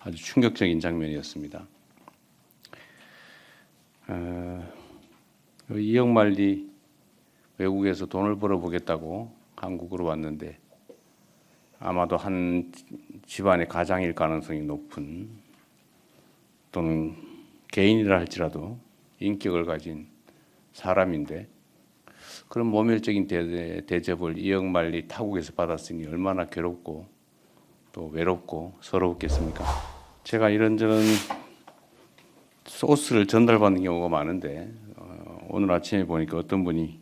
아주 충격적인 장면이었습니다. 이영만리 외국에서 돈을 벌어보겠다고 한국으로 왔는데 아마도 한 집안의 가장일 가능성이 높은, 또는 개인이라 할지라도 인격을 가진 사람인데, 그런 모멸적인 대접을 이영만리 타국에서 받았으니 얼마나 괴롭고 또 외롭고 서러웠겠습니까? 제가 이런저런 소스를 전달받는 경우가 많은데 오늘 아침에 보니까 어떤 분이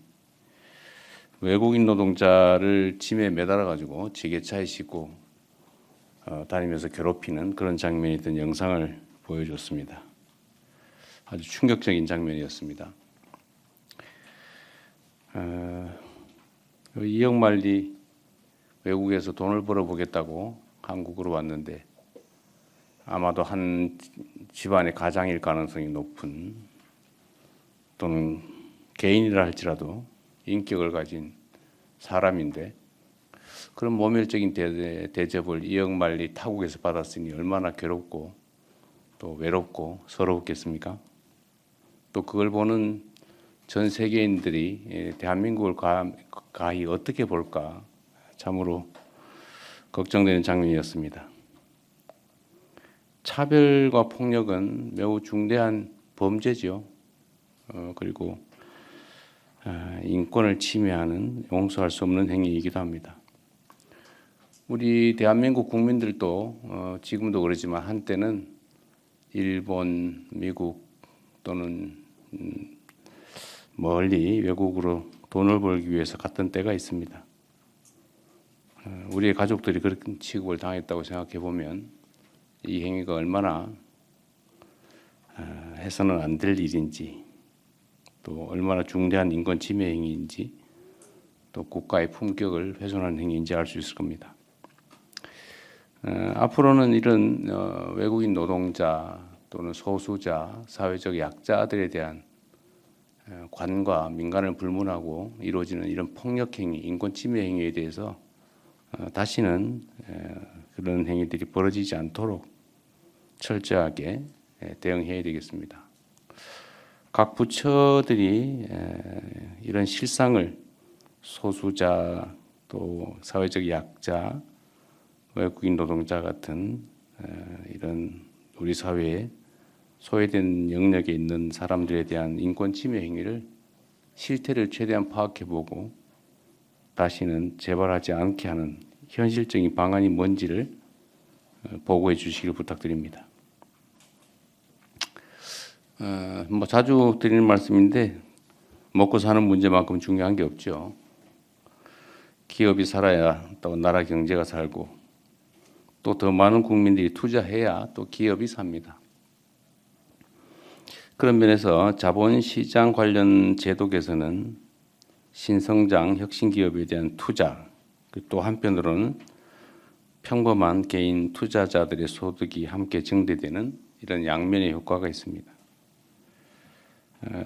외국인 노동자를 짐에 매달아 가지고 지게차에 싣고 다니면서 괴롭히는 그런 장면이 있던 영상을 보여줬습니다. 아주 충격적인 장면이었습니다. 이영만리 외국에서 돈을 벌어보겠다고 한국으로 왔는데 아마도 한 집안의 가장일 가능성이 높은, 또는 개인이라 할지라도 인격을 가진 사람인데, 그런 모멸적인 대접을 이영만리 타국에서 받았으니 얼마나 괴롭고 또 외롭고 서러웠겠습니까? 또 그걸 보는 전 세계인들이 대한민국을 가히 어떻게 볼까 참으로 걱정되는 장면이었습니다. 차별과 폭력은 매우 중대한 범죄죠. 그리고 인권을 침해하는 용서할 수 없는 행위이기도 합니다. 우리 대한민국 국민들도 지금도 그러지만 한때는 일본, 미국 또는 멀리 외국으로 돈을 벌기 위해서 갔던 때가 있습니다. 우리의 가족들이 그런 취급을 당했다고 생각해 보면 이 행위가 얼마나 해서는 안 될 일인지, 또 얼마나 중대한 인권 침해 행위인지, 또 국가의 품격을 훼손하는 행위인지 알 수 있을 겁니다. 앞으로는 이런 외국인 노동자 또는 소수자, 사회적 약자들에 대한 관과 민간을 불문하고 이루어지는 이런 폭력 행위, 인권 침해 행위에 대해서 다시는 그런 행위들이 벌어지지 않도록 철저하게 대응해야 되겠습니다. 각 부처들이 이런 실상을 소수자, 또 사회적 약자, 외국인 노동자 같은 이런 우리 사회에 소외된 영역에 있는 사람들에 대한 인권 침해 행위를, 실태를 최대한 파악해보고 다시는 재발하지 않게 하는 현실적인 방안이 뭔지를 보고해 주시길 부탁드립니다. 자주 드리는 말씀인데 먹고 사는 문제만큼 중요한 게 없죠. 기업이 살아야 또 나라 경제가 살고, 또 더 많은 국민들이 투자해야 또 기업이 삽니다. 그런 면에서 자본시장 관련 제도 개선은 신성장 혁신기업에 대한 투자, 또 한편으로는 평범한 개인 투자자들의 소득이 함께 증대되는 이런 양면의 효과가 있습니다.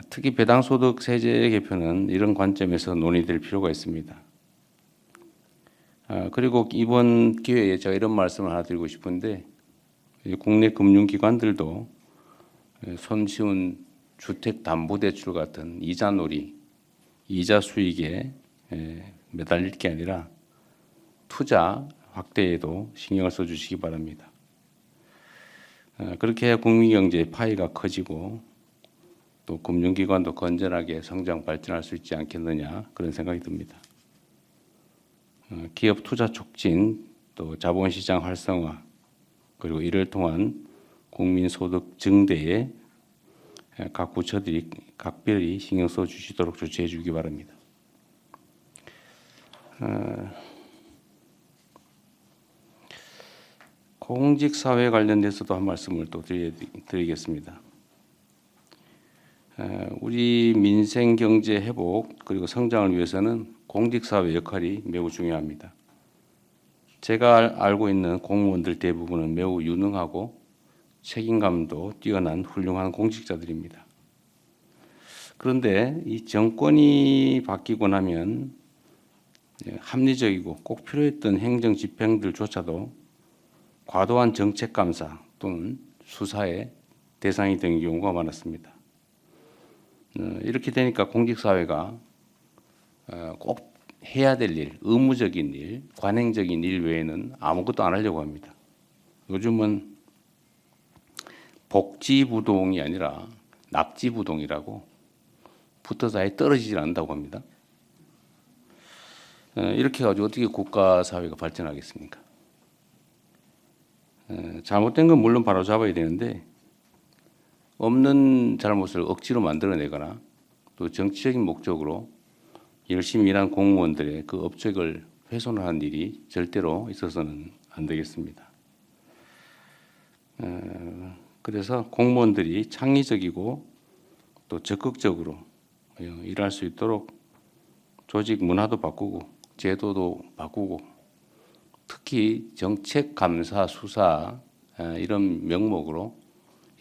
특히 배당소득 세제 개편은 이런 관점에서 논의될 필요가 있습니다. 그리고 이번 기회에 제가 이런 말씀을 하나 드리고 싶은데, 국내 금융기관들도 손쉬운 주택담보대출 같은 이자놀이, 이자 수익에 매달릴 게 아니라 투자 확대에도 신경을 써주시기 바랍니다. 그렇게 해야 국민경제의 파이가 커지고 또 금융기관도 건전하게 성장 발전할 수 있지 않겠느냐, 그런 생각이 듭니다. 기업 투자 촉진, 또 자본시장 활성화, 그리고 이를 통한 국민소득 증대에 각 부처들이 각별히 신경 써주시도록 조치해 주기 바랍니다. 공직사회 관련돼서도 한 말씀을 또 드리겠습니다. 우리 민생 경제 회복 그리고 성장을 위해서는 공직사회 역할이 매우 중요합니다. 제가 알고 있는 공무원들 대부분은 매우 유능하고 책임감도 뛰어난 훌륭한 공직자들입니다. 그런데 이 정권이 바뀌고 나면 합리적이고 꼭 필요했던 행정 집행들조차도 과도한 정책 감사 또는 수사의 대상이 된 경우가 많았습니다. 이렇게 되니까 공직사회가 꼭 해야 될 일, 의무적인 일, 관행적인 일 외에는 아무것도 안 하려고 합니다. 요즘은 복지부동이 아니라 낙지부동이라고 붙어서 아예 떨어지질 않는다고 합니다. 이렇게 해가지고 어떻게 국가 사회가 발전하겠습니까? 잘못된 건 물론 바로 잡아야 되는데 없는 잘못을 억지로 만들어내거나 또 정치적인 목적으로 열심히 일한 공무원들의 그 업적을 훼손하는 일이 절대로 있어서는 안 되겠습니다. 그래서 공무원들이 창의적이고 또 적극적으로 일할 수 있도록 조직 문화도 바꾸고 제도도 바꾸고 특히 정책 감사 수사 이런 명목으로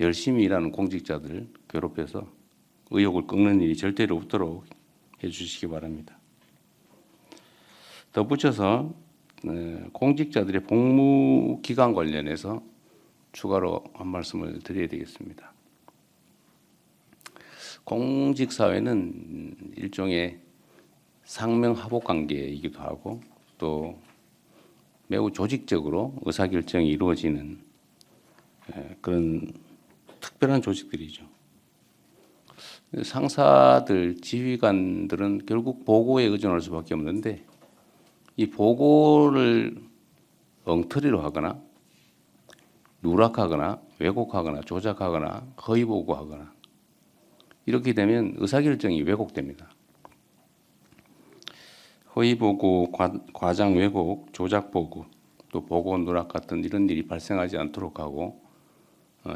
열심히 일하는 공직자들을 괴롭혀서 의욕을 꺾는 일이 절대로 없도록 해주시기 바랍니다. 덧붙여서 공직자들의 복무 기간 관련해서 추가로 한 말씀을 드려야 되겠습니다. 공직사회는 일종의 상명하복 관계이기도 하고 또 매우 조직적으로 의사결정이 이루어지는 그런 특별한 조직들이죠. 상사들, 지휘관들은 결국 보고에 의존할 수밖에 없는데 이 보고를 엉터리로 하거나 누락하거나 왜곡하거나 조작하거나 허위 보고하거나 이렇게 되면 의사결정이 왜곡됩니다. 허위 보고, 과장 왜곡, 조작 보고, 또 보고 누락 같은 이런 일이 발생하지 않도록 하고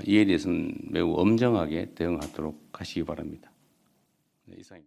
이에 대해서는 매우 엄정하게 대응하도록 하시기 바랍니다. 네, 이상입니다.